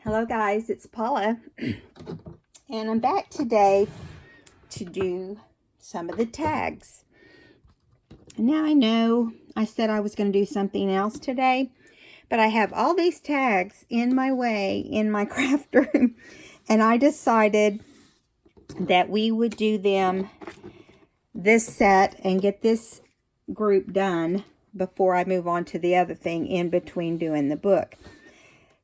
Hello guys, it's Paula and I'm back today to do some of the tags. Now I know I said I was going to do something else today, but I have all these tags in my way in my craft room, and I decided that we would do them this set and get this group done before I move on to the other thing in between doing the book.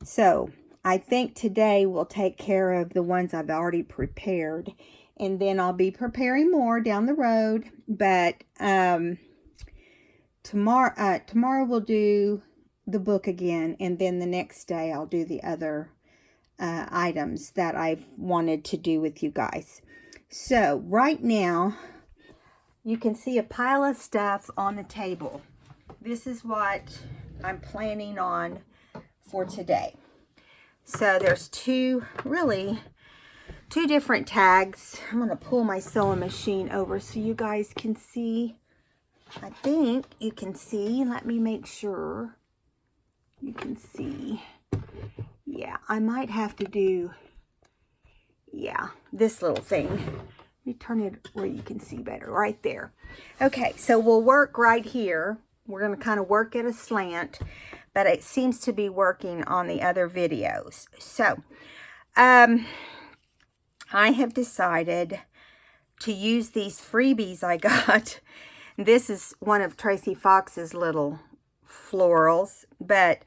So I think today we'll take care of the ones I've already prepared, and then I'll be preparing more down the road. But tomorrow we'll do the book again, and then the next day I'll do the other items that I've wanted to do with you guys. So right now you can see a pile of stuff on the table. This is what I'm planning on for today. So there's two different tags. I'm going to pull my sewing machine over so you guys can see. I think you can see. Let me make sure you can see. Yeah, I might have to do, this little thing. Let me turn it where you can see better, right there. Okay, so we'll work right here. We're going to kind of work at a slant, but it seems to be working on the other videos. So, I have decided to use these freebies I got. This is one of Tracy Fox's little florals, but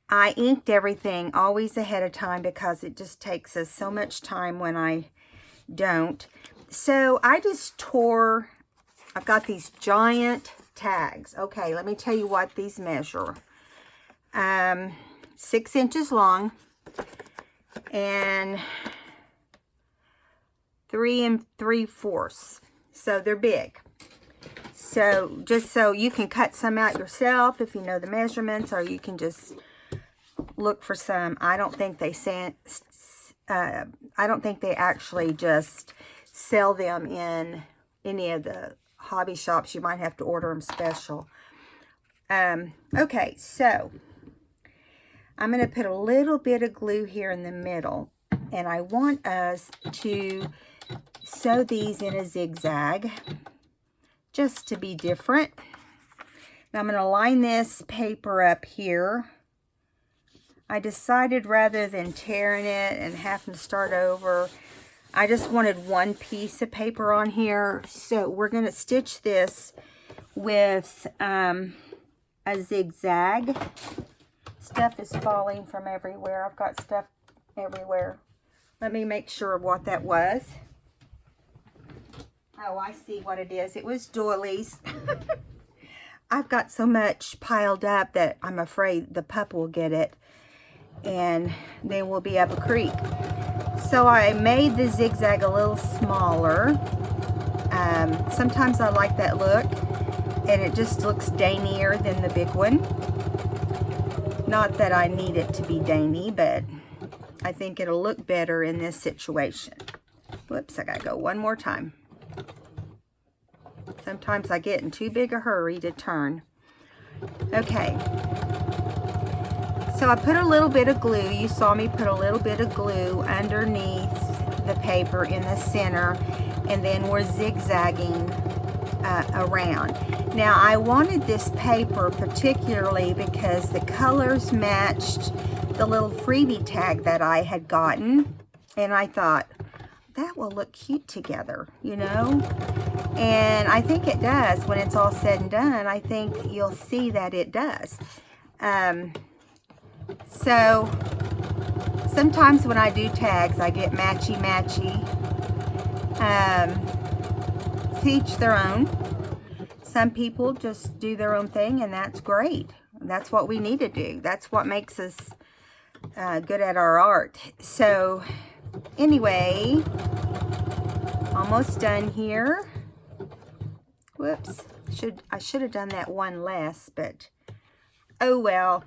I inked everything always ahead of time because it just takes us so much time when I don't. So I just I've got these giant tags. Okay, let me tell you what these measure. 6 inches long and 3 3/4. So they're big. So just so you can cut some out yourself if you know the measurements, or you can just look for some. I don't think they actually just sell them in any of the hobby shops. You might have to order them special. Okay, so I'm going to put a little bit of glue here in the middle, and I want us to sew these in a zigzag just to be different. Now I'm going to line this paper up here. I decided rather than tearing it and having to start over, I just wanted one piece of paper on here. So we're going to stitch this with a zigzag. Stuff is falling from everywhere. I've got stuff everywhere. Let me make sure of what that was. Oh, I see what it is. It was doilies. I've got so much piled up that I'm afraid the pup will get it, and then we'll be up a creek. So I made the zigzag a little smaller. Sometimes I like that look, and it just looks daintier than the big one. Not that I need it to be dainty, but I think it'll look better in this situation. Whoops, I gotta go one more time. Sometimes I get in too big a hurry to turn. Okay. So I put a little bit of glue. You saw me put a little bit of glue underneath the paper in the center, and then we're zigzagging around. Now I wanted this paper particularly because the colors matched the little freebie tag that I had gotten, and I thought that will look cute together, you know, and I think it does. When it's all said and done, I think you'll see that it does. So sometimes when I do tags, I get matchy-matchy. To each their own. Some people just do their own thing, and that's great. That's what we need to do. That's what makes us good at our art. So anyway, almost done here. Whoops. I should have done that one less, but oh well.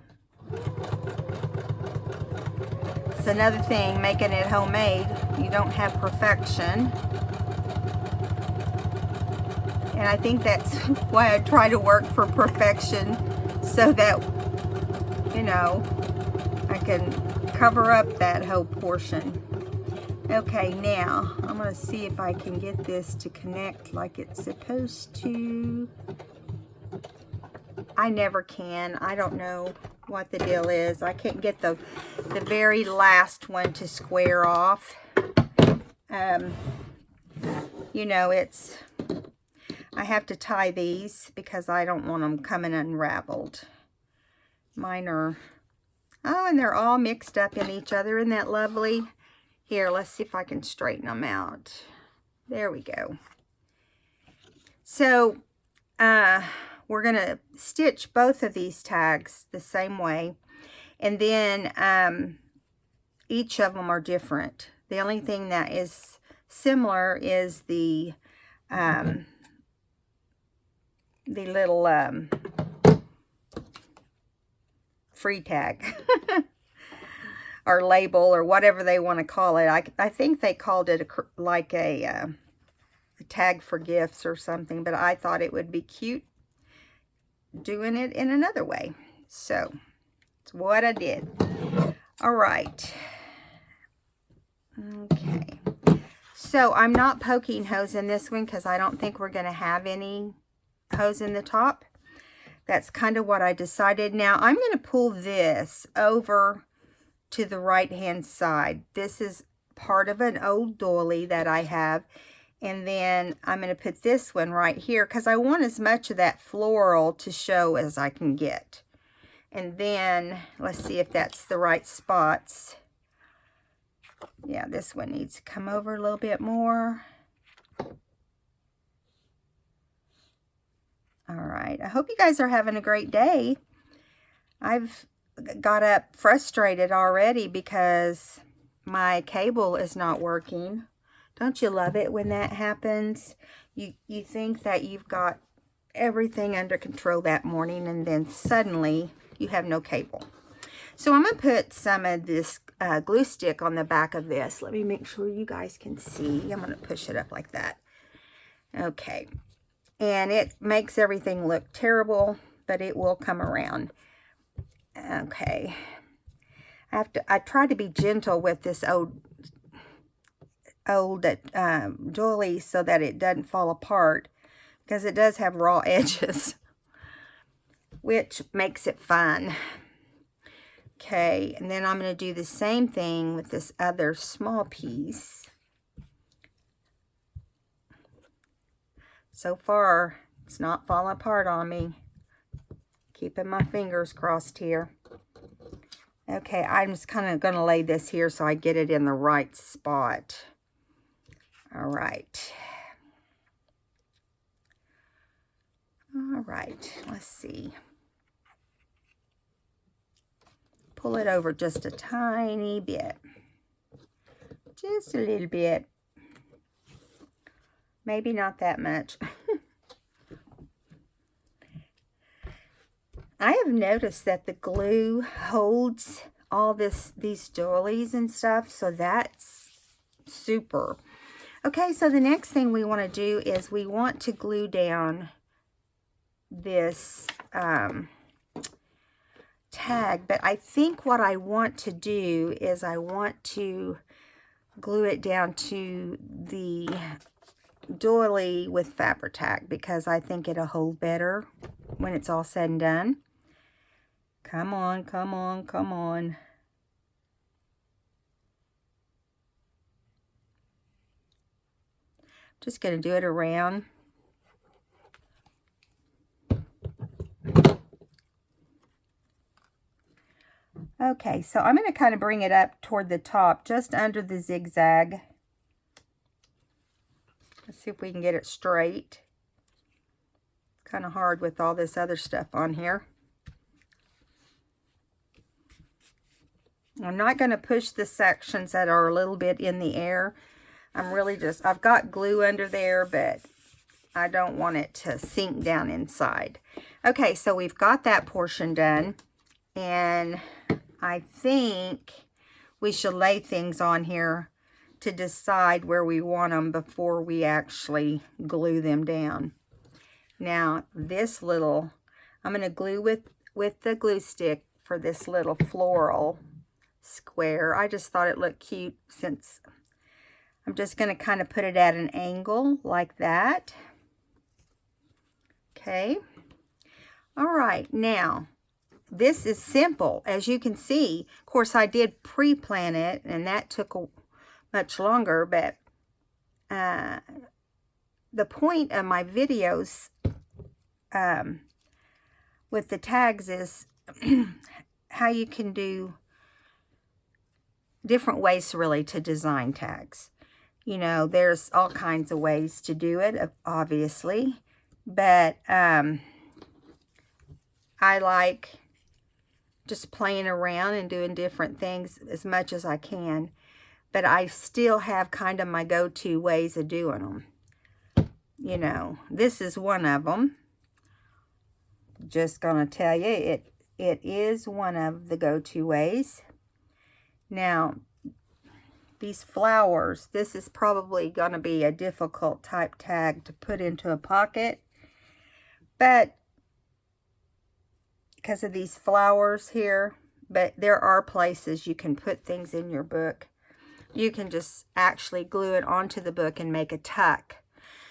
It's another thing, making it homemade. You don't have perfection. And I think that's why I try to work for perfection, so that, you know, I can cover up that whole portion. Okay, now I'm going to see if I can get this to connect like it's supposed to. I never can. I don't know what the deal is. I can't get the very last one to square off. You know, I have to tie these because I don't want them coming unraveled. Mine are, oh, and they're all mixed up in each other. Isn't that lovely? Here, let's see if I can straighten them out. There we go. So, we're going to stitch both of these tags the same way. And then, each of them are different. The only thing that is similar is the little, free tag. Or label, or whatever they want to call it. I think they called it a tag for gifts or something, but I thought it would be cute doing it in another way. So, it's what I did. All right. Okay. So, I'm not poking holes in this one because I don't think we're going to have any hose in the top. That's kind of what I decided. Now, I'm going to pull this over to the right hand side. This is part of an old doily that I have, and then I'm going to put this one right here because I want as much of that floral to show as I can get. And then let's see if that's the right spots. Yeah, this one needs to come over a little bit more. All right, I hope you guys are having a great day. I've got up frustrated already because my cable is not working. Don't you love it when that happens? You think that you've got everything under control that morning, and then suddenly you have no cable. So I'm going to put some of this glue stick on the back of this. Let me make sure you guys can see. I'm going to push it up like that. Okay. And it makes everything look terrible, but it will come around. Okay, I try to be gentle with this old doily so that it doesn't fall apart, because it does have raw edges, which makes it fun. Okay, and then I'm going to do the same thing with this other small piece. So far, it's not falling apart on me. Keeping my fingers crossed here. Okay, I'm just kind of going to lay this here so I get it in the right spot. All right. All right, let's see. Pull it over just a tiny bit. Just a little bit. Maybe not that much. I have noticed that the glue holds all these doilies and stuff, so that's super. Okay, so the next thing we want to do is we want to glue down this tag, but I think what I want to do is I want to glue it down to the doily with Fabri-Tac, because I think it'll hold better when it's all said and done. Come on, come on, come on. Just going to do it around. Okay, so I'm going to kind of bring it up toward the top, just under the zigzag. Let's see if we can get it straight. It's kind of hard with all this other stuff on here. I'm not going to push the sections that are a little bit in the air. I'm really just, I've got glue under there, but I don't want it to sink down inside. Okay, so we've got that portion done. And I think we should lay things on here to decide where we want them before we actually glue them down. Now, this little, I'm going to glue with the glue stick for this little floral square. I just thought it looked cute since I'm just going to kind of put it at an angle like that. Okay. All right. Now, this is simple. As you can see, of course, I did pre-plan it, and that took much longer, but the point of my videos with the tags is how you can do different ways really to design tags. You know, there's all kinds of ways to do it, obviously, but I like just playing around and doing different things as much as I can, but I still have kind of my go-to ways of doing them. You know, this is one of them. Just gonna tell you, it is one of the go-to ways. Now, these flowers, this is probably gonna be a difficult type tag to put into a pocket, but because of these flowers here, but there are places you can put things in your book. You can just actually glue it onto the book and make a tuck.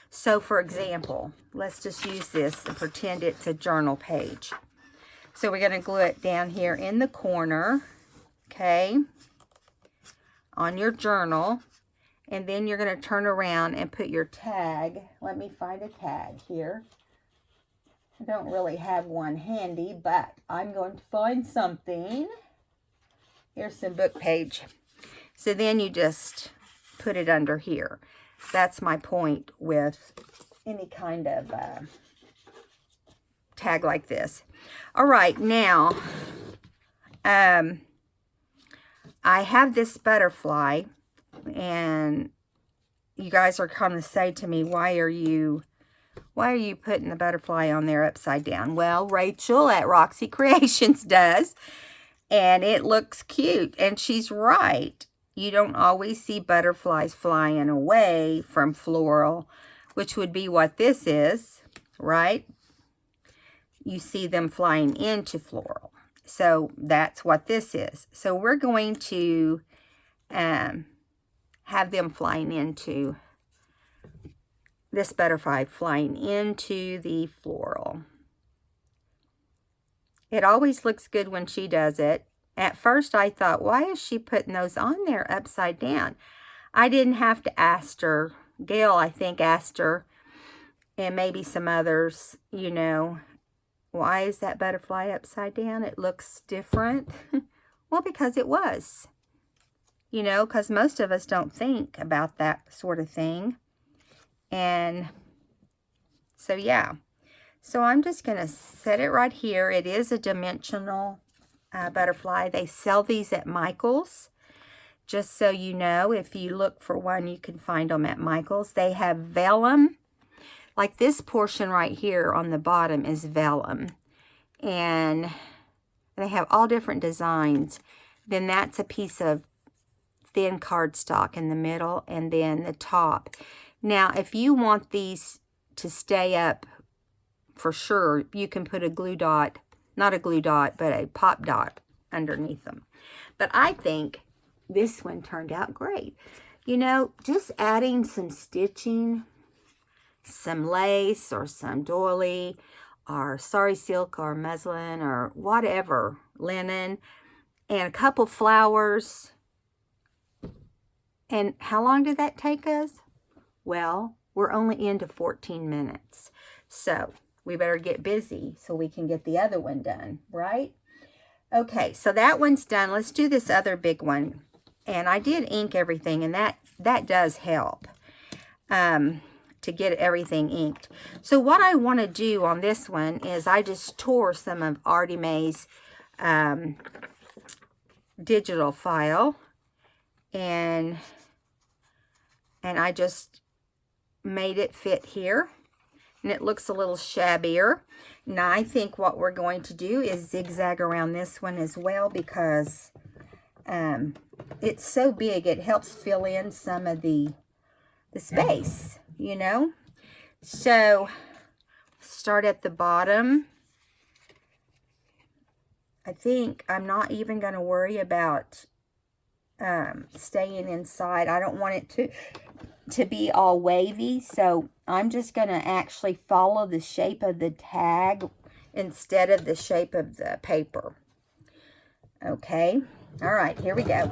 So, for example, let's just use this and pretend it's a journal page. So, we're going to glue it down here in the corner, okay, on your journal. And then you're going to turn around and put your tag. Let me find a tag here. I don't really have one handy, but I'm going to find something. Here's some book page. So, then you just put it under here. That's my point with any kind of tag like this. All right, now, I have this butterfly, and you guys are going to say to me, why are you putting the butterfly on there upside down? Well, Rachel at Roxy Creations does, and it looks cute, and she's right. You don't always see butterflies flying away from floral, which would be what this is, right? You see them flying into floral. So that's what this is. So we're going to have them flying into, this butterfly flying into the floral. It always looks good when she does it. At first, I thought, why is she putting those on there upside down? I didn't have to ask her. Gail, I think, asked her, and maybe some others, you know, why is that butterfly upside down? It looks different. Well, because it was. You know, because most of us don't think about that sort of thing. And so, yeah. So, I'm just going to set it right here. It is a dimensional butterfly. They sell these at Michael's. Just so you know, if you look for one, you can find them at Michael's. They have vellum. Like this portion right here on the bottom is vellum. And they have all different designs. Then that's a piece of thin cardstock in the middle, and then the top. Now, if you want these to stay up for sure, you can put a glue dot, not a glue dot, but a pop dot underneath them. But I think this one turned out great. You know, just adding some stitching, some lace or some doily or sari silk or muslin or whatever, linen, and a couple flowers. And how long did that take us? Well, we're only into 14 minutes. So we better get busy so we can get the other one done, right? Okay, so that one's done. Let's do this other big one. And I did ink everything, and that does help to get everything inked. So what I want to do on this one is I just tore some of Artie Mae's digital file, and I just made it fit here. And it looks a little shabbier. Now, I think what we're going to do is zigzag around this one as well, because it's so big. It helps fill in some of the space, you know. So, start at the bottom. I think I'm not even going to worry about staying inside. I don't want it to be all wavy, so I'm just going to actually follow the shape of the tag instead of the shape of the paper. Okay, all right, here we go.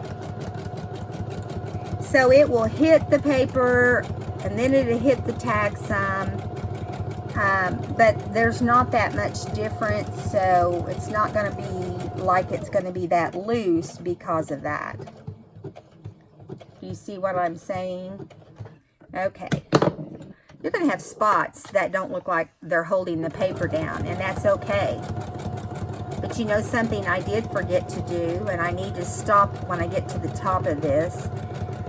So it will hit the paper, and then it'll hit the tag some, but there's not that much difference, so it's not going to be like it's going to be that loose because of that. You see what I'm saying? Okay. You're going to have spots that don't look like they're holding the paper down, and that's okay. But you know something I did forget to do, and I need to stop when I get to the top of this.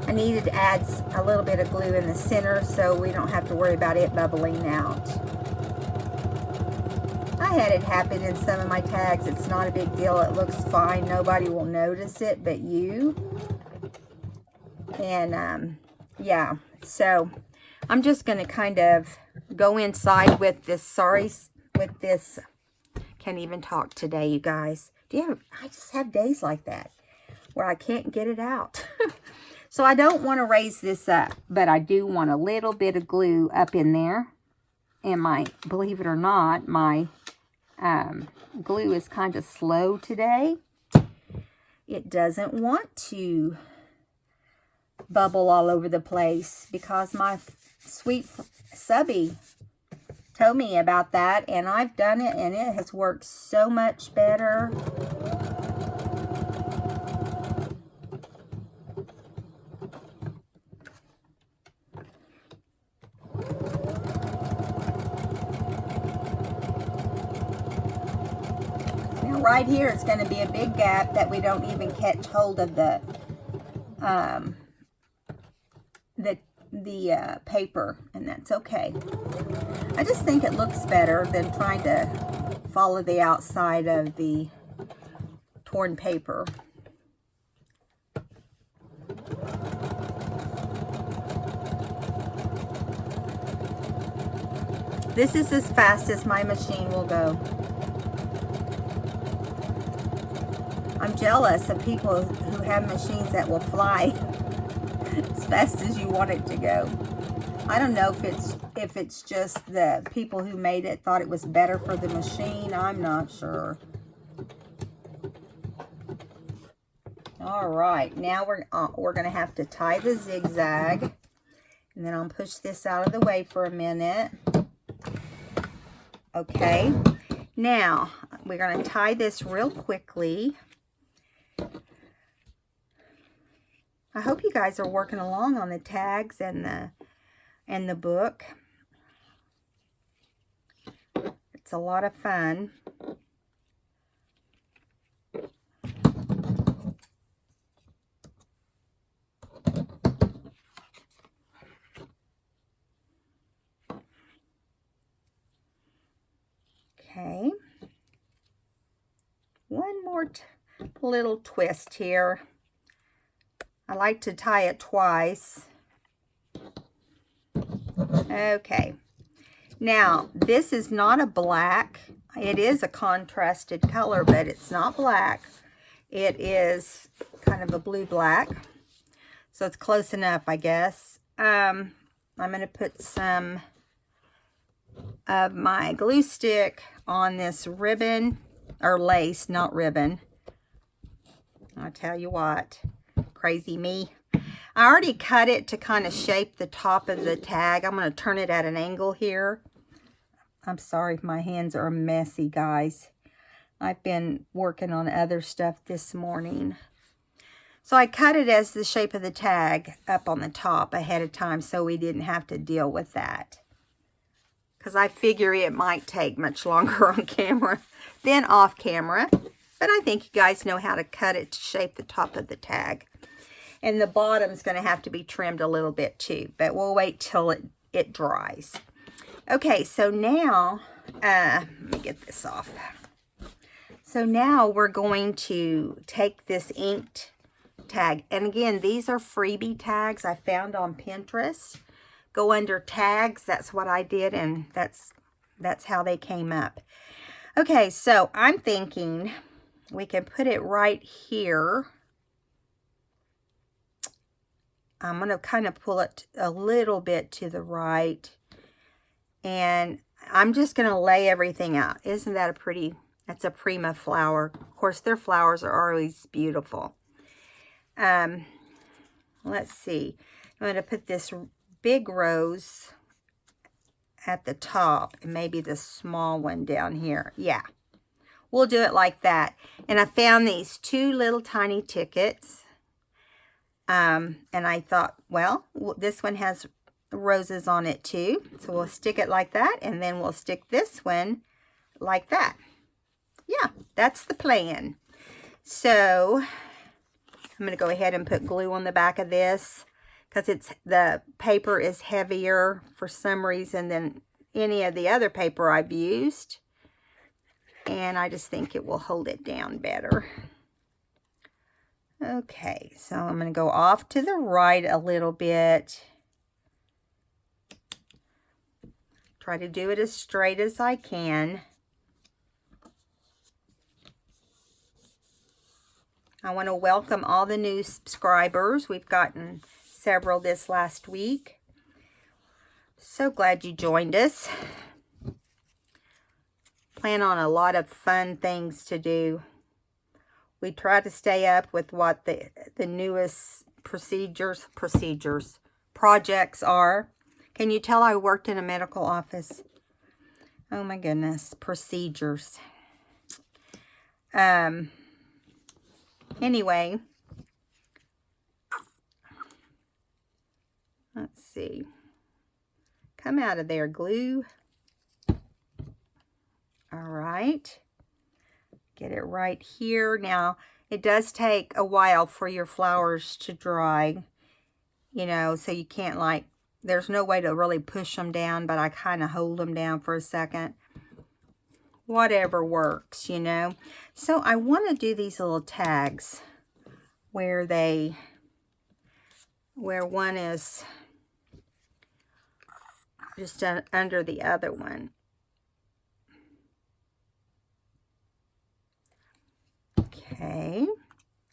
I needed to add a little bit of glue in the center so we don't have to worry about it bubbling out. I had it happen in some of my tags. It's not a big deal. It looks fine. Nobody will notice it but you. And yeah, so I'm just going to kind of go inside with this, can't even talk today, you guys. I just have days like that where I can't get it out. So I don't want to raise this up, but I do want a little bit of glue up in there. And believe it or not, my glue is kind of slow today. It doesn't want to bubble all over the place because my sweet subby told me about that, and I've done it, and it has worked so much better. Now right here it's going to be a big gap that we don't even catch hold of the paper, and that's okay. I just think it looks better than trying to follow the outside of the torn paper. This is as fast as my machine will go. I'm jealous of people who have machines that will fly as fast as you want it to go. I don't know if it's just the people who made it thought it was better for the machine. I'm not sure. All right, now we're going to have to tie the zigzag, and then I'll push this out of the way for a minute. Okay, now we're going to tie this real quickly. I hope you guys are working along on the tags and the book. It's a lot of fun. Okay. One more little twist here. I like to tie it twice. Okay. Now, this is not a black. It is a contrasted color, but it's not black. It is kind of a blue-black. So it's close enough, I guess. I'm going to put some of my glue stick on this ribbon, or lace, not ribbon. I'll tell you what, crazy me. I already cut it to kind of shape the top of the tag. I'm going to turn it at an angle here. I'm sorry if my hands are messy, guys. I've been working on other stuff this morning. So I cut it as the shape of the tag up on the top ahead of time so we didn't have to deal with that. Because I figure it might take much longer on camera than off camera. But I think you guys know how to cut it to shape the top of the tag. And the bottom's going to have to be trimmed a little bit too. But we'll wait till it dries. Okay, so now, let me get this off. So now we're going to take this inked tag. And again, these are freebie tags I found on Pinterest. Go under tags, that's what I did, and that's how they came up. Okay, so I'm thinking we can put it right here. I'm going to kind of pull it a little bit to the right. And I'm just going to lay everything out. Isn't that a pretty, that's a Prima flower. Of course, their flowers are always beautiful. Let's see. I'm going to put this big rose at the top and maybe the small one down here. Yeah, we'll do it like that. And I found these 2 little tiny tickets. And I thought, well, this one has roses on it too. So we'll stick it like that. And then we'll stick this one like that. Yeah, that's the plan. So I'm going to go ahead and put glue on the back of this because the paper is heavier for some reason than any of the other paper I've used. And I just think it will hold it down better. Okay, so I'm going to go off to the right a little bit. Try to do it as straight as I can. I want to welcome all the new subscribers. We've gotten several this last week. So glad you joined us. Plan on a lot of fun things to do. We try to stay up with what the newest projects are. Can you tell I worked in a medical office? Oh my goodness, procedures. Anyway, let's see. Come out of there, glue. All right. Get it right here. Now, it does take a while for your flowers to dry, you know, so you can't like, there's no way to really push them down, but I kind of hold them down for a second. Whatever works, you know. So I want to do these little tags where one is just under the other one. Okay,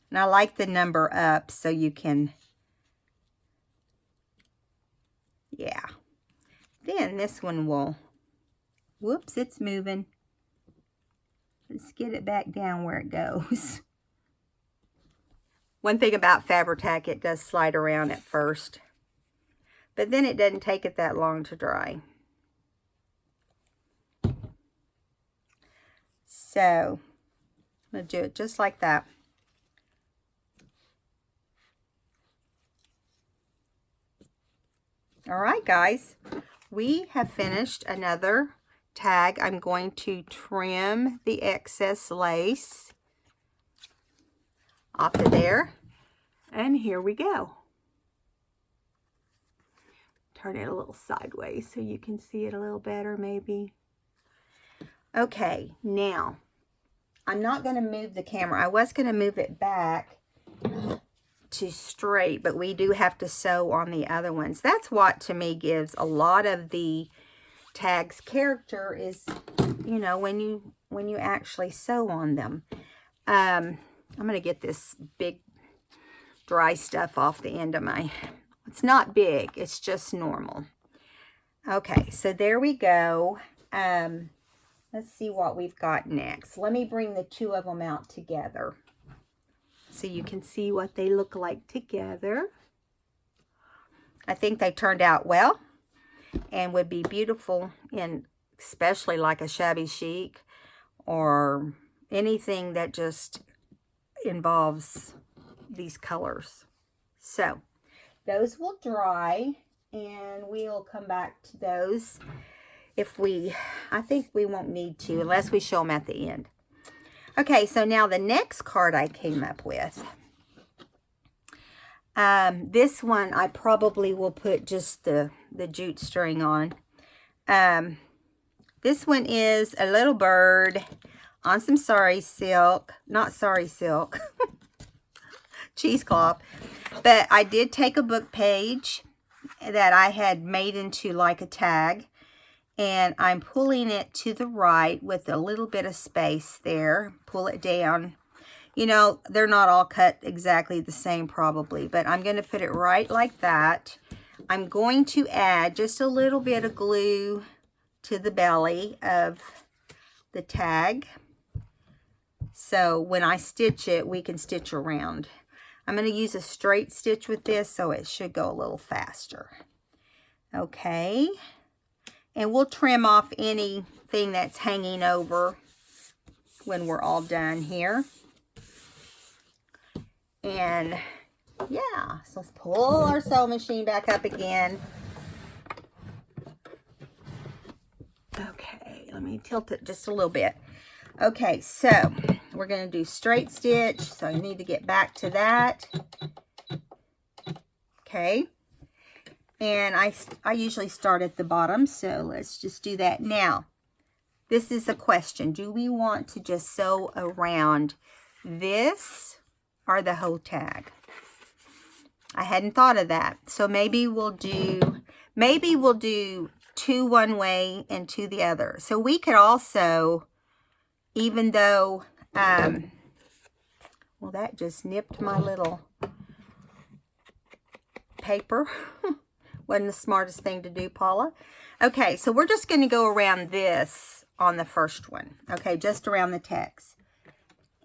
and I like the number up so you can, yeah. Then this one will, whoops, it's moving. Let's get it back down where it goes. One thing about Fabri-Tac, it does slide around at first, but then it doesn't take it that long to dry. So I'm going to do it just like that. All right, guys, we have finished another tag. I'm going to trim the excess lace off of there. And here we go. Turn it a little sideways so you can see it a little better maybe. Okay, now I'm not going to move the camera. I was going to move it back to straight, but we do have to sew on the other ones. That's what to me gives a lot of the tags character is, you know, when you actually sew on them. I'm going to get this big dry stuff off the end of my, it's not big, it's just normal. Okay, so there we go. Let's see what we've got next. Let me bring the 2 of them out together so you can see what they look like together. I think they turned out well and would be beautiful in especially like a shabby chic or anything that just involves these colors. So those will dry and we'll come back to those I think we won't need to unless we show them at the end. Okay, so now the next card I came up with. This one I probably will put just the jute string on. This one is a little bird on some sari silk. Not sari silk. Cheesecloth. But I did take a book page that I had made into like a tag. And I'm pulling it to the right with a little bit of space there. Pull it down. You know, they're not all cut exactly the same probably, but I'm going to put it right like that. I'm going to add just a little bit of glue to the belly of the tag. So when I stitch it, we can stitch around. I'm going to use a straight stitch with this, so it should go a little faster. Okay. And we'll trim off anything that's hanging over when we're all done here. And yeah, so let's pull our sewing machine back up again. Okay, let me tilt it just a little bit. Okay, so we're going to do straight stitch, so I need to get back to that. Okay, and I usually start at the bottom, so let's just do that. Now, this is a question. Do we want to just sew around this or the whole tag? I hadn't thought of that. So maybe we'll do two one way and two the other. So we could also, even though, well, that just nipped my little paper. Wasn't the smartest thing to do, Paula. Okay, so we're just going to go around this on the first one. Okay, just around the text.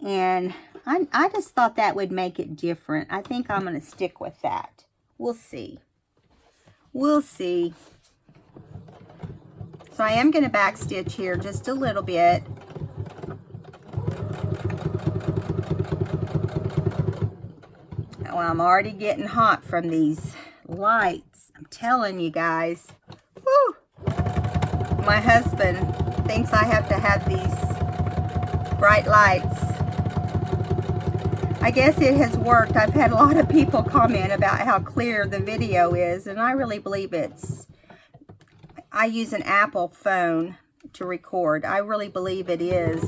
And I just thought that would make it different. I think I'm going to stick with that. We'll see. We'll see. So I am going to back stitch here just a little bit. Oh, I'm already getting hot from these lights. I'm telling you guys. Woo! My husband thinks I have to have these bright lights. I guess it has worked. I've had a lot of people comment about how clear the video is, and I really believe I use an Apple phone to record. I really believe it is.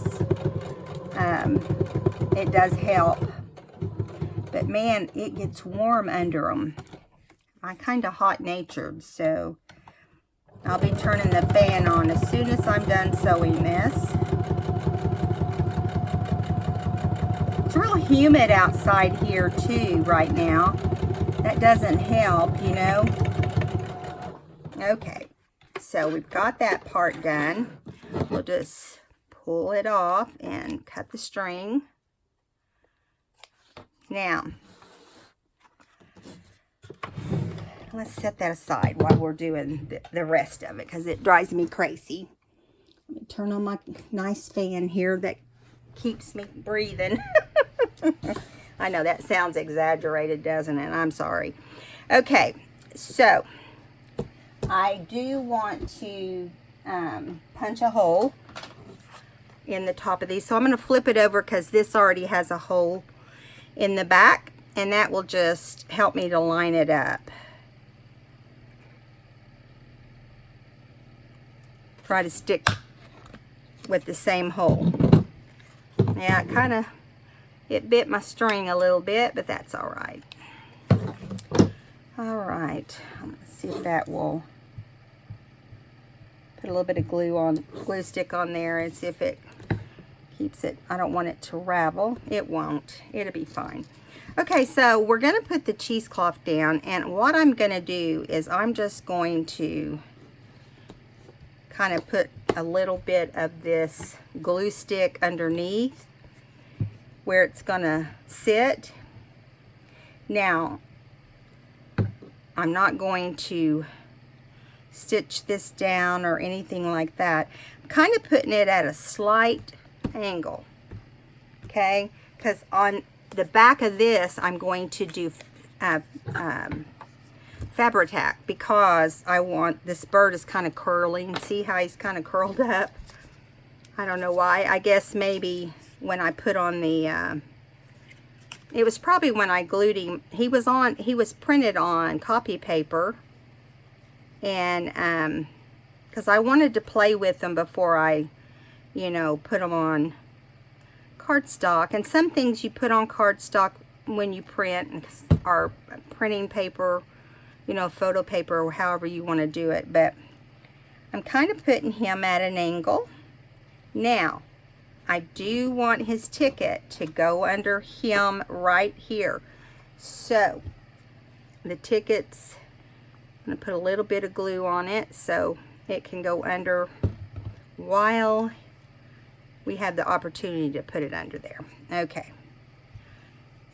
It does help. But man, it gets warm under them. I'm kind of hot-natured, so I'll be turning the fan on as soon as I'm done sewing this. It's real humid outside here too right now. That doesn't help, you know. Okay, so we've got that part done. We'll just pull it off and cut the string. Now, let's set that aside while we're doing the rest of it, because it drives me crazy. Let me turn on my nice fan here that keeps me breathing. I know that sounds exaggerated, doesn't it? I'm sorry. Okay, so I do want to punch a hole in the top of these. So I'm going to flip it over because this already has a hole in the back, and that will just help me to line it up. Try to stick with the same hole. Yeah, it bit my string a little bit, but that's all right. All right, I'm gonna see if that will put a little bit of glue stick on there and see if it keeps it. I don't want it to ravel. It won't. It'll be fine. Okay, so we're gonna put the cheesecloth down, and what I'm gonna do is I'm just going to kind of put a little bit of this glue stick underneath where it's gonna sit. Now, I'm not going to stitch this down or anything like that. I'm kind of putting it at a slight angle, okay? Because on the back of this, I'm going to do Fabri-Tac, because I want, this bird is kind of curling. See how he's kind of curled up? I don't know why. I guess maybe when I put on the, it was probably when I glued him. He was printed on copy paper, and because I wanted to play with them before I, you know, put them on cardstock. And some things you put on cardstock when you print are printing paper, you know, photo paper, or however you want to do it. But I'm kind of putting him at an angle. Now, I do want his ticket to go under him right here. So the ticket's, I'm going to put a little bit of glue on it so it can go under while we have the opportunity to put it under there. Okay.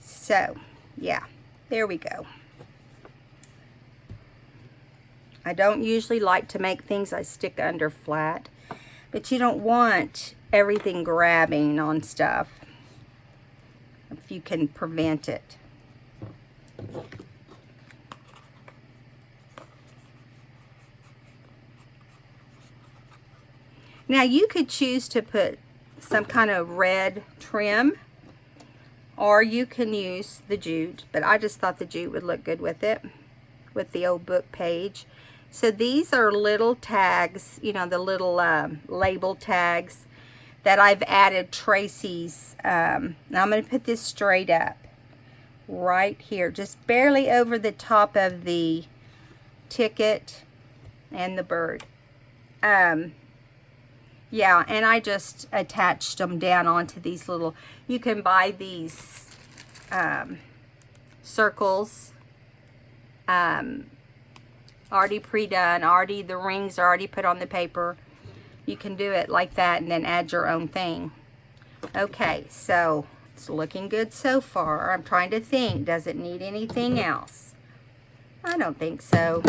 So, yeah, there we go. I don't usually like to make things I stick under flat, but you don't want everything grabbing on stuff if you can prevent it. Now you could choose to put some kind of red trim, or you can use the jute, but I just thought the jute would look good with it, with the old book page. So these are little tags, you know, the little label tags that I've added Tracy's. Now I'm going to put this straight up right here, just barely over the top of the ticket and the bird. Yeah, and I just attached them down onto these little, you can buy these circles already pre-done, already the rings are already put on the paper. You can do it like that and then add your own thing. Okay, so it's looking good so far. I'm trying to think, does it need anything else? I don't think so.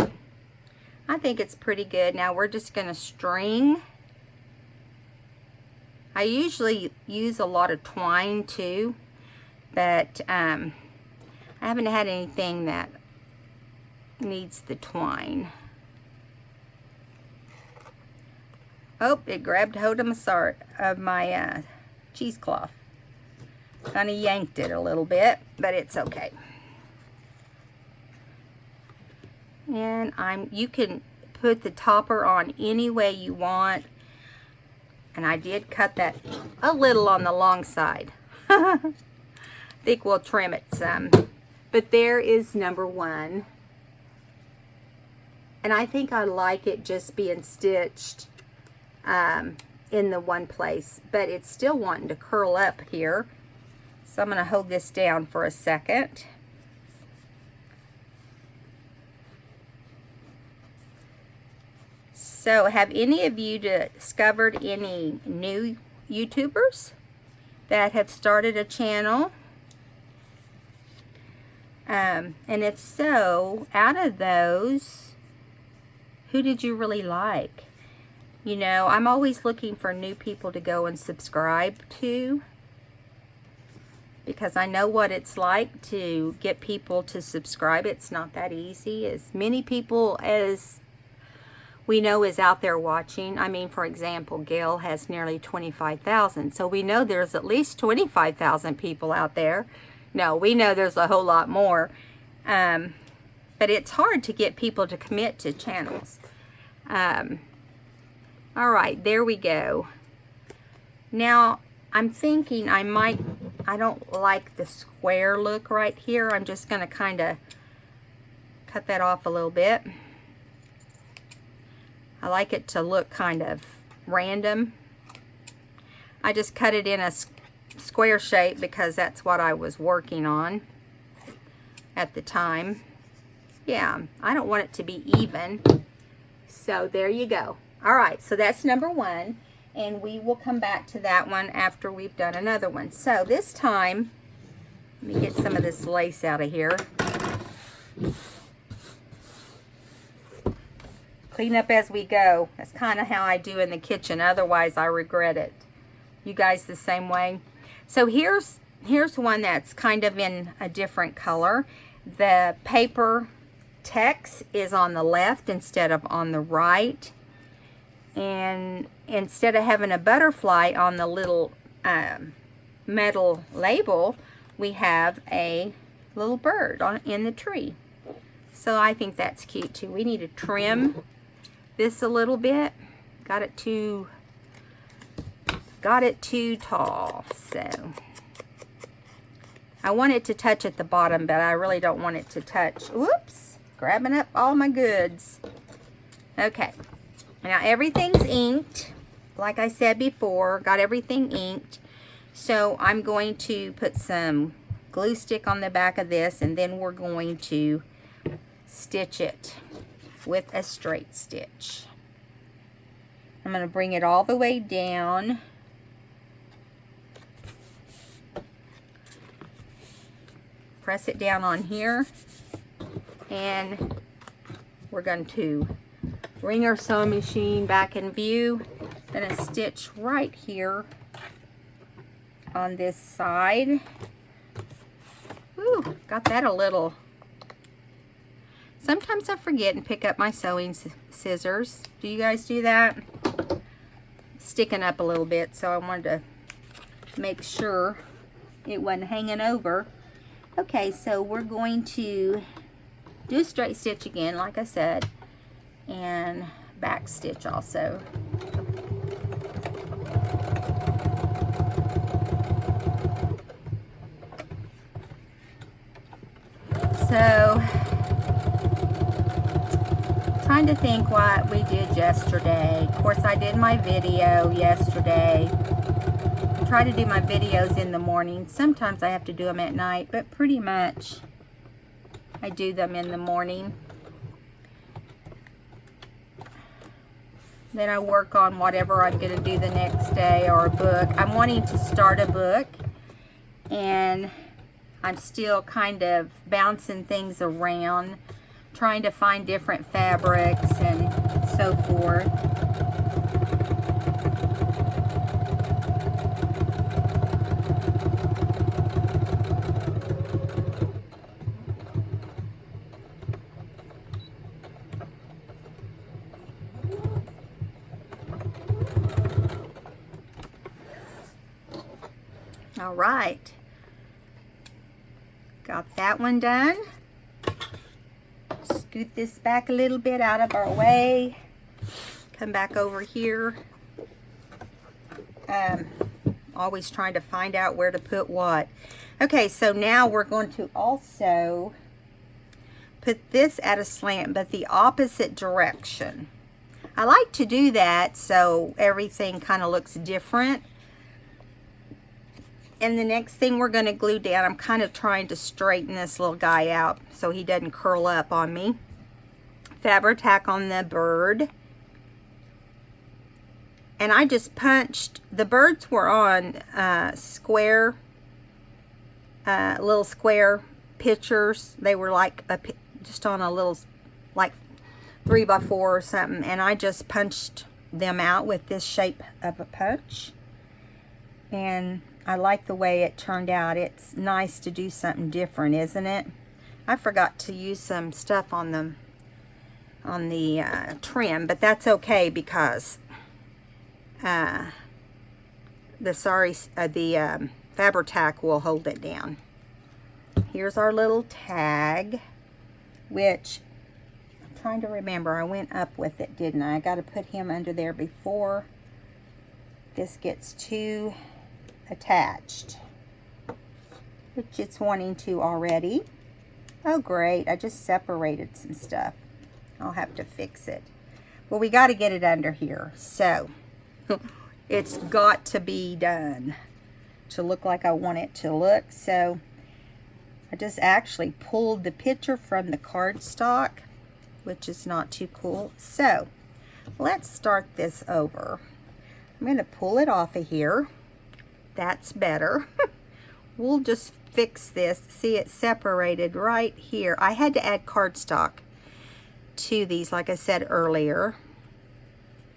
I think it's pretty good. Now we're just going to string. I usually use a lot of twine too, but I haven't had anything that needs the twine. Oh, it grabbed hold of my cheesecloth. Kind of yanked it a little bit, but it's okay. And you can put the topper on any way you want. And I did cut that a little on the long side. I think we'll trim it some. But there is number one. And I think I like it just being stitched in the one place. But it's still wanting to curl up here. So I'm going to hold this down for a second. So have any of you discovered any new YouTubers that have started a channel? And if so, out of those, who did you really like? You know, I'm always looking for new people to go and subscribe to, because I know what it's like to get people to subscribe. It's not that easy. As many people as we know is out there watching. I mean, for example, Gail has nearly 25,000. So we know there's at least 25,000 people out there. No, we know there's a whole lot more. But it's hard to get people to commit to channels. All right, there we go. Now, I'm thinking I don't like the square look right here. I'm just going to kind of cut that off a little bit. I like it to look kind of random. I just cut it in a square shape because that's what I was working on at the time. Yeah, I don't want it to be even. So there you go. All right, so that's number one. And we will come back to that one after we've done another one. So this time, let me get some of this lace out of here. Clean up as we go. That's kind of how I do in the kitchen. Otherwise, I regret it. You guys the same way? So here's one that's kind of in a different color. The paper text is on the left instead of on the right. And instead of having a butterfly on the little metal label, we have a little bird in the tree. So I think that's cute too. We need to trim this a little bit. Got it too tall. So I want it to touch at the bottom, but I really don't want it to touch. Whoops, grabbing up all my goods. Okay, now everything's inked. like I said before, got everything inked. So I'm going to put some glue stick on the back of this, and then we're going to stitch it with a straight stitch. I'm going to bring it all the way down. Press it down on here, and we're going to bring our sewing machine back in view. Gonna stitch right here on this side. Ooh, got that a little. Sometimes I forget and pick up my sewing scissors. Do you guys do that? Sticking up a little bit, so I wanted to make sure it wasn't hanging over. Okay, so we're going to do a straight stitch again, like I said, and back stitch also. So, trying to think what we did yesterday. Of course, I did my video yesterday. I try to do my videos in the morning. Sometimes I have to do them at night, but pretty much I do them in the morning. Then I work on whatever I'm going to do the next day, or a book. I'm wanting to start a book, and I'm still kind of bouncing things around, trying to find different fabrics and so forth. All right. Got that one done. Scoot this back a little bit out of our way. Come back over here. Always trying to find out where to put what. Okay, so now we're going to also put this at a slant, but the opposite direction. I like to do that so everything kind of looks different. And the next thing we're going to glue down, I'm kind of trying to straighten this little guy out so he doesn't curl up on me. Fabri-Tac on the bird. And I just punched, the birds were on square, little square pictures. They were like just on a little, like 3x4 or something. And I just punched them out with this shape of a punch. And I like the way it turned out. It's nice to do something different, isn't it? I forgot to use some stuff on the trim, but that's okay because the Fabri-Tac will hold it down. Here's our little tag, which I'm trying to remember. I went up with it, didn't I? I got to put him under there before this gets too attached, which it's wanting to already. Oh great, I just separated some stuff. I'll have to fix it. Well, we got to get it under here, so it's got to be done to look like I want it to look. So I just actually pulled the picture from the cardstock, which is not too cool. So let's start this over. I'm going to pull it off of here. That's better. We'll just fix this. See, it's separated right here. I had to add cardstock to these, like I said earlier.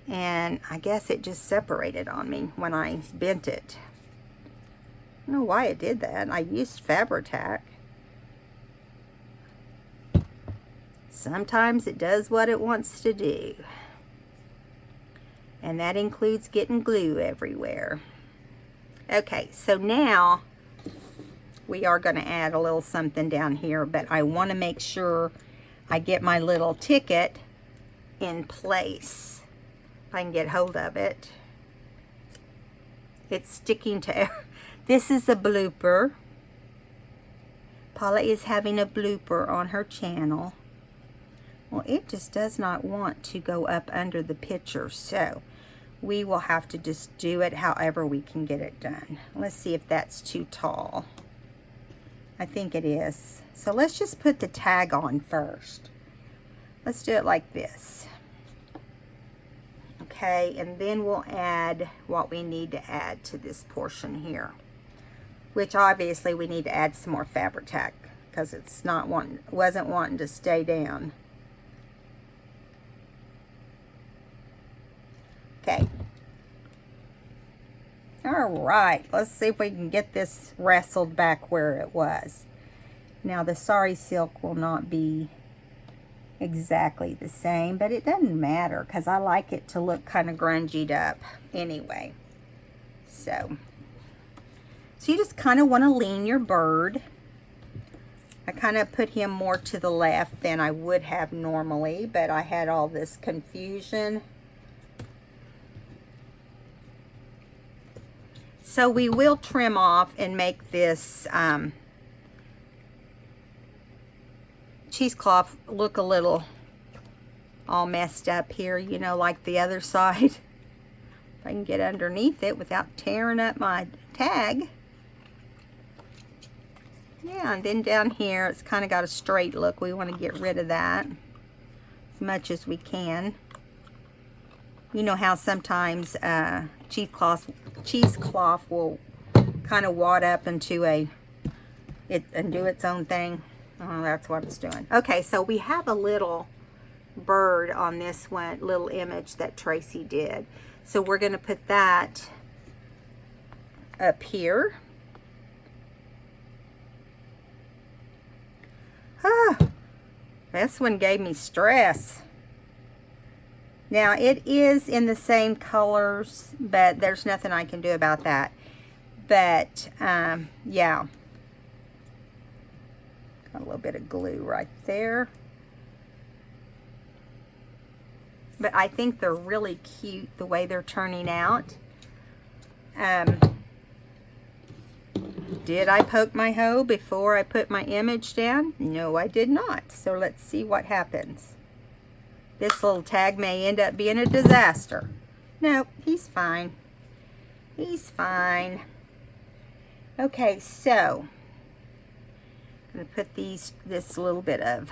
And I guess it just separated on me when I bent it. I don't know why it did that. I used Fabri-Tac. Sometimes it does what it wants to do. And that includes getting glue everywhere. Okay, so now we are going to add a little something down here, but I want to make sure I get my little ticket in place. If I can get hold of it. It's sticking to... This is a blooper. Paula is having a blooper on her channel. Well, it just does not want to go up under the picture, so we will have to just do it however we can get it done. Let's see if that's too tall. I think it is. So let's just put the tag on first. Let's do it like this. Okay, and then we'll add what we need to add to this portion here, which obviously we need to add some more fabric tack because it's not wasn't wanting to stay down. Okay. All right, let's see if we can get this wrestled back where it was. Now the sari silk will not be exactly the same, but it doesn't matter because I like it to look kind of grungied up anyway. So you just kind of want to lean your bird. I kind of put him more to the left than I would have normally, but I had all this confusion. So we will trim off and make this cheesecloth look a little all messed up here, you know, like the other side. If I can get underneath it without tearing up my tag. Yeah, and then down here, it's kind of got a straight look. We want to get rid of that as much as we can. You know how sometimes cheesecloth will kind of wad up into and do its own thing. Oh, that's what it's doing. Okay, so we have a little bird on this one, little image that Tracy did. So we're going to put that up here. Ah, this one gave me stress. Now it is in the same colors, but there's nothing I can do about that. But yeah, got a little bit of glue right there. But I think they're really cute the way they're turning out. Did I poke my hoe before I put my image down? No, I did not. So let's see what happens. This little tag may end up being a disaster. No, he's fine. He's fine. Okay, so I'm going to put this little bit of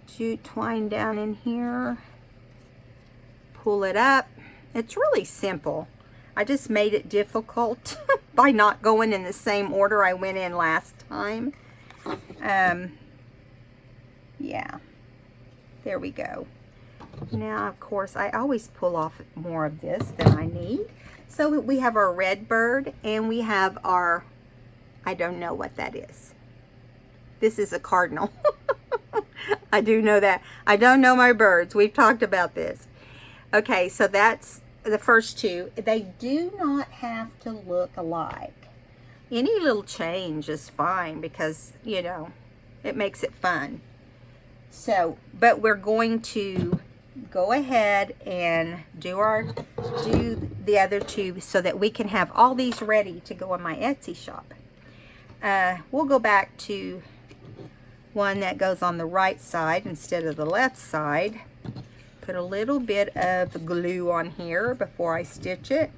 jute twine down in here. Pull it up. It's really simple. I just made it difficult by not going in the same order I went in last time. Yeah. There we go. Now, of course, I always pull off more of this than I need. So we have our red bird and we have our, I don't know what that is. This is a cardinal. I do know that. I don't know my birds. We've talked about this. Okay, so that's the first two. They do not have to look alike. Any little change is fine because, you know, it makes it fun. So, but we're going to go ahead and do the other two so that we can have all these ready to go in my Etsy shop. We'll go back to one that goes on the right side instead of the left side. Put a little bit of glue on here before I stitch it.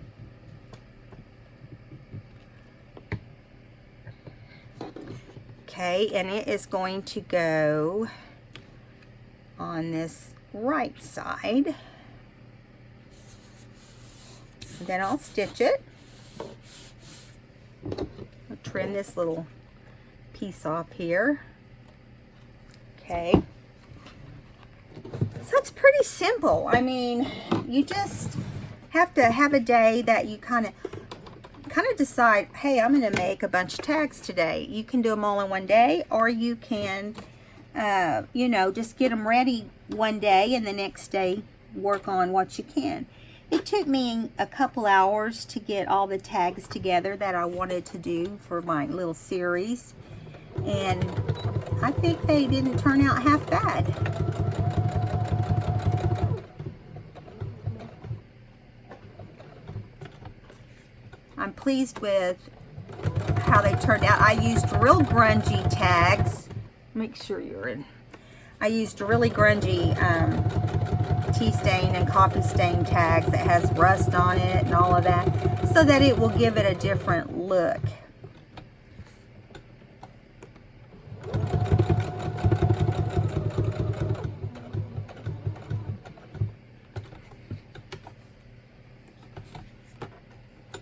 Okay, and it is going to go on this right side. Then I'll stitch it. I'll trim this little piece off here. Okay. So it's pretty simple. I mean, you just have to have a day that you kind of decide, hey, I'm going to make a bunch of tags today. You can do them all in one day, or you can, you know, just get them ready one day and the next day work on what you can. It took me a couple hours to get all the tags together that I wanted to do for my little series, and I think they didn't turn out half bad. I'm pleased with how they turned out. I used real grungy tags. Make sure you're in. I used really grungy tea stain and coffee stain tags that has rust on it and all of that, so that it will give it a different look.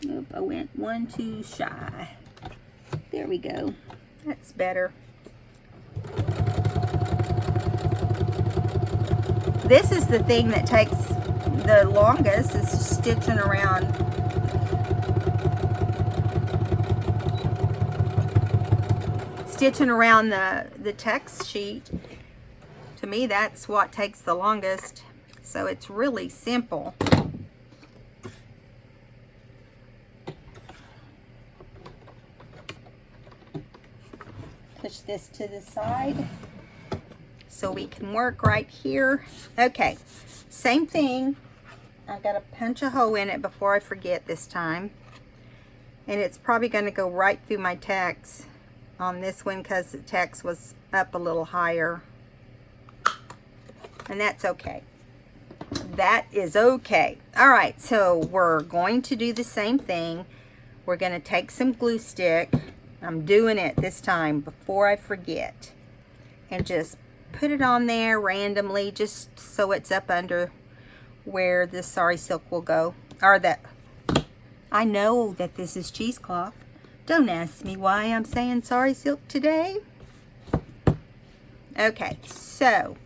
Oop, I went one too shy. There we go. That's better. This is the thing that takes the longest, is stitching around. Stitching around the text sheet. To me, that's what takes the longest. So it's really simple. Push this to the side so we can work right here. Okay, same thing. I've got to punch a hole in it before I forget this time. And it's probably going to go right through my text on this one because the text was up a little higher. And that's okay. That is okay. All right, so we're going to do the same thing. We're going to take some glue stick. I'm doing it this time before I forget. And just put it on there randomly, just so it's up under where this sari silk will go. Or that, I know that this is cheesecloth. Don't ask me why I'm saying sari silk today. Okay, so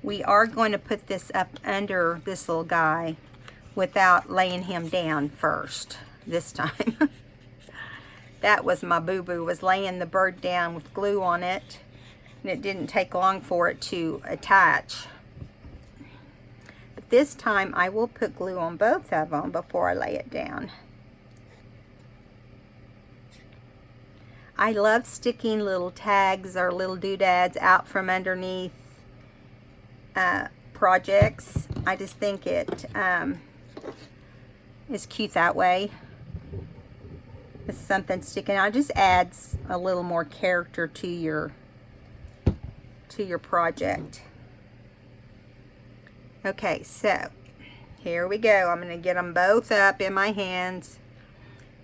we are going to put this up under this little guy without laying him down first this time. That was my boo-boo, was laying the bird down with glue on it, and it didn't take long for it to attach. But this time I will put glue on both of them before I lay it down. I love sticking little tags or little doodads out from underneath projects. I just think it is cute that way. It's something sticking out. It just adds a little more character to your project. Okay, so here we go. I'm going to get them both up in my hands.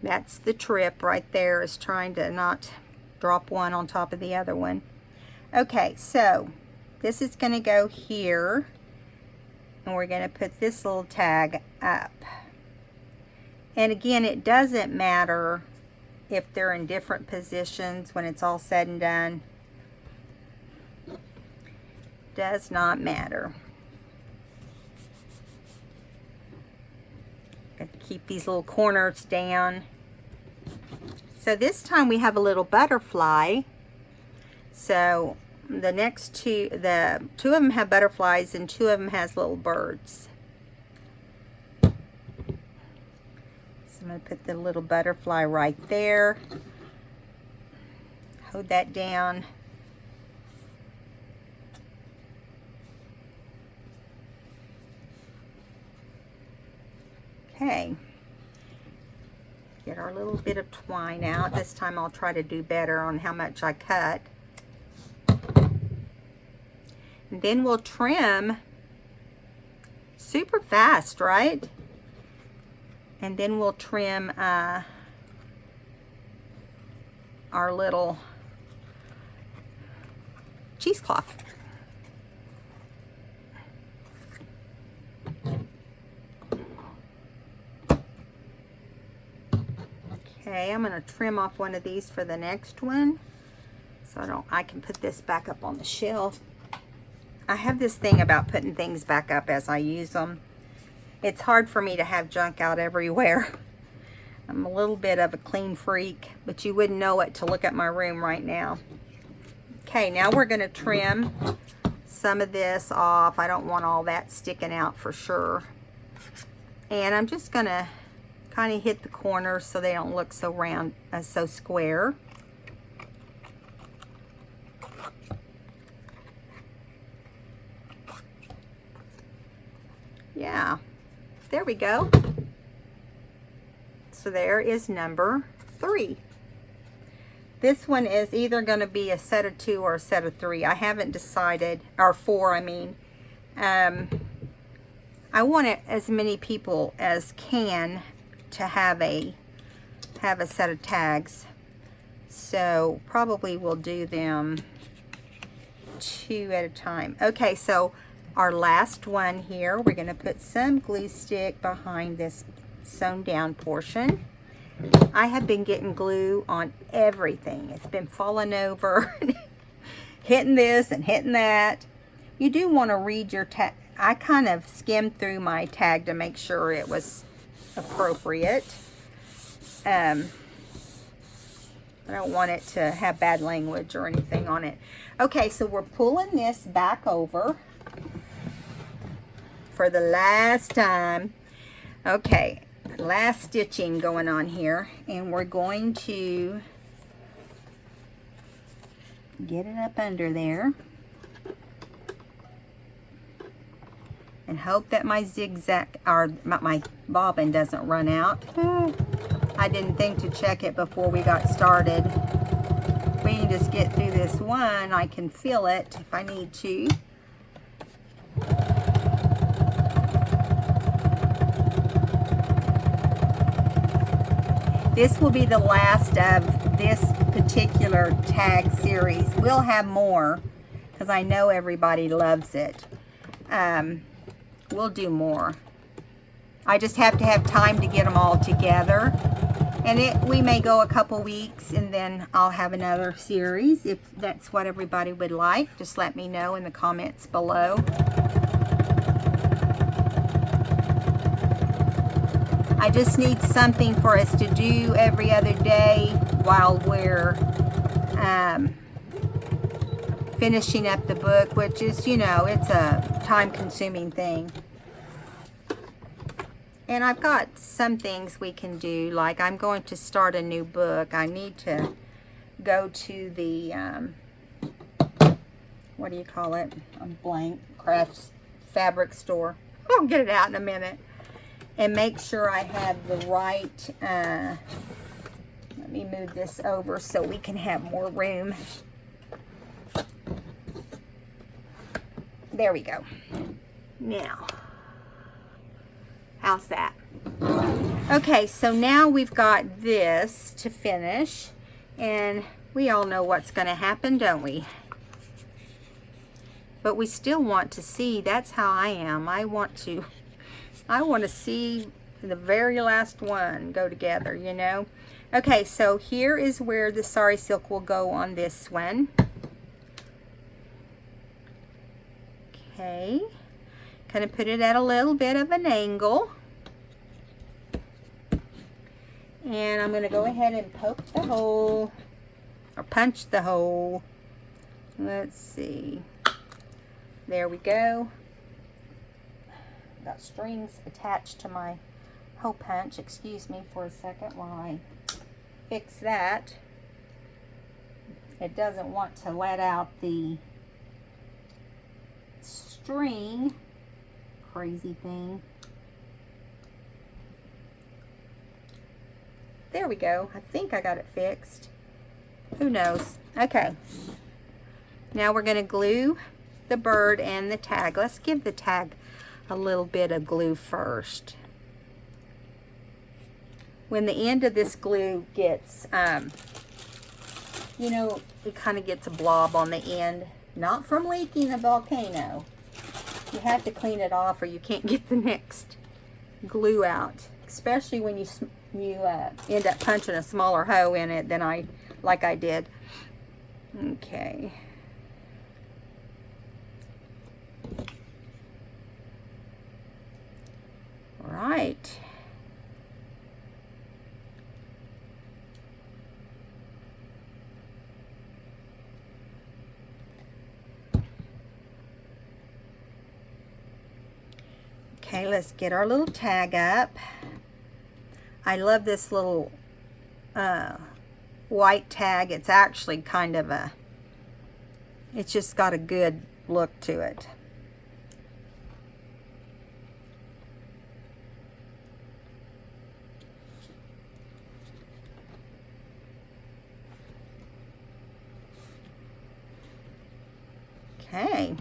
That's the trip right there, is trying to not drop one on top of the other one. Okay, so this is going to go here, and we're going to put this little tag up. And again, it doesn't matter if they're in different positions when it's all said and done. Does not matter. Got to keep these little corners down. So this time we have a little butterfly. So the next two, the two of them have butterflies and two of them has little birds. So I'm going to put the little butterfly right there. Hold that down. Okay. Get our little bit of twine out. This time I'll try to do better on how much I cut. And then we'll trim super fast, right? And then we'll trim our little cheesecloth. Okay, I'm going to trim off one of these for the next one, so I can put this back up on the shelf. I have this thing about putting things back up as I use them. It's hard for me to have junk out everywhere. I'm a little bit of a clean freak, but you wouldn't know it to look at my room right now. Okay, now we're going to trim some of this off. I don't want all that sticking out for sure. And I'm just going to kind of hit the corners so they don't look so round, so square. Yeah, there we go. So there is number 3. This one is either going to be a set of 2 or a set of 3. I haven't decided, or 4 I mean. I want as many people as can to have a set of tags. So probably we'll do them 2 at a time. Okay, so our last one here, we're going to put some glue stick behind this sewn down portion. I have been getting glue on everything. It's been falling over, hitting this and hitting that. You do want to read your tag. I kind of skimmed through my tag to make sure it was appropriate. I don't want it to have bad language or anything on it. Okay, so we're pulling this back over for the last time. Okay, last stitching going on here, and we're going to get it up under there and hope that my zigzag or my bobbin doesn't run out. I didn't think to check it before we got started. We can just get through this one. I can feel it if I need to. This will be the last of this particular tag series. We'll have more because I know everybody loves it. We'll do more. I just have to have time to get them all together. And we may go a couple weeks and then I'll have another series if that's what everybody would like. Just let me know in the comments below. I just need something for us to do every other day while we're finishing up the book, which is, you know, it's a time-consuming thing. And I've got some things we can do, like I'm going to start a new book. I need to go to the, what do you call it? I'm blank. Crafts fabric store. I'll get it out in a minute. And make sure I have the right, let me move this over so we can have more room. There we go. Now, how's that? Okay, so now we've got this to finish, and we all know what's going to happen, don't we? But we still want to see. That's how I am. I want to see the very last one go together, you know. Okay, so here is where the sari silk will go on this one. Okay, kind of put it at a little bit of an angle. And I'm going to go ahead and poke the hole, or punch the hole. Let's see. There we go. Got strings attached to my hole punch. Excuse me for a second while I fix that. It doesn't want to let out the string. Crazy thing. There we go. I think I got it fixed. Who knows? Okay. Now we're going to glue the bird and the tag. Let's give the tag a little bit of glue first. When the end of this glue gets, you know, it kind of gets a blob on the end. Not from leaking a volcano. You have to clean it off or you can't get the next glue out. Especially when you end up punching a smaller hole in it than like I did. Okay. Right. Okay, let's get our little tag up. I love this little white tag. It's actually kind of it's just got a good look to it. Okay.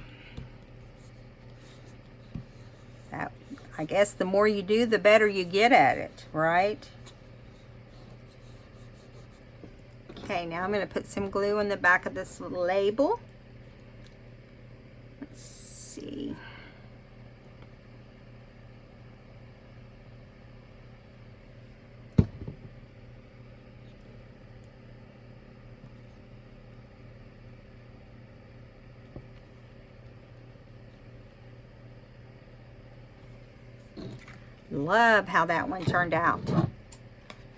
I guess the more you do, the better you get at it, right? Okay, now I'm going to put some glue on the back of this label. Let's see. Love how that one turned out.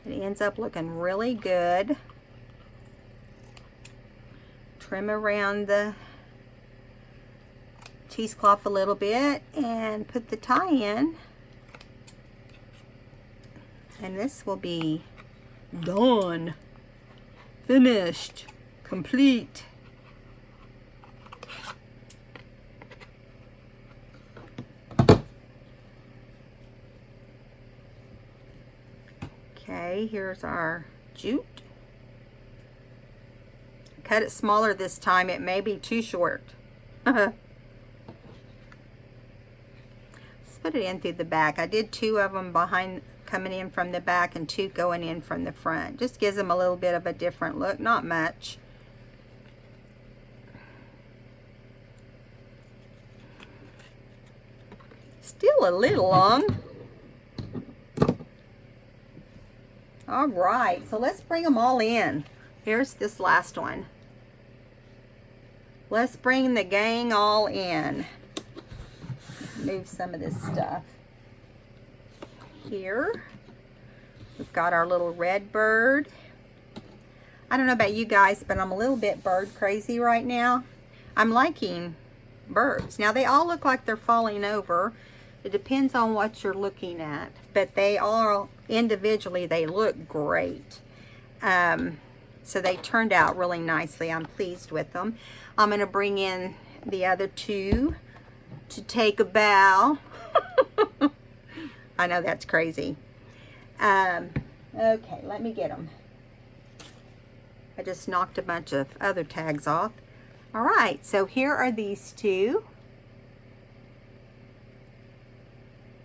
It ends up looking really good. Trim around the cheesecloth a little bit and put the tie in. And this will be done. Finished. Complete. Okay, here's our jute. Cut it smaller this time. It may be too short. Let's put it in through the back. I did 2 of them behind, coming in from the back, and 2 going in from the front. Just gives them a little bit of a different look. Not much. Still a little long. All right, so let's bring them all in. Here's this last one. Let's bring the gang all in. Move some of this stuff. Here, we've got our little red bird. I don't know about you guys, but I'm a little bit bird crazy right now. I'm liking birds. Now, they all look like they're falling over. It depends on what you're looking at, but they all individually, they look great. So they turned out really nicely. I'm pleased with them. I'm going to bring in the other 2 to take a bow. I know that's crazy. Okay, let me get them. I just knocked a bunch of other tags off. All right, so here are these 2.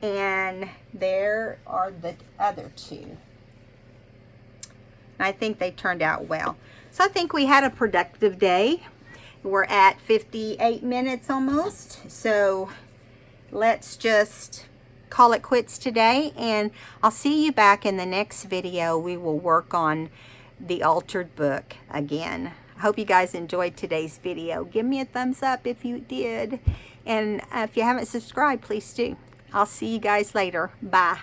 And there are the other 2. I think they turned out well. So I think we had a productive day. We're at 58 minutes almost. So let's just call it quits today. And I'll see you back in the next video. We will work on the altered book again. I hope you guys enjoyed today's video. Give me a thumbs up if you did. And if you haven't subscribed, please do. I'll see you guys later. Bye.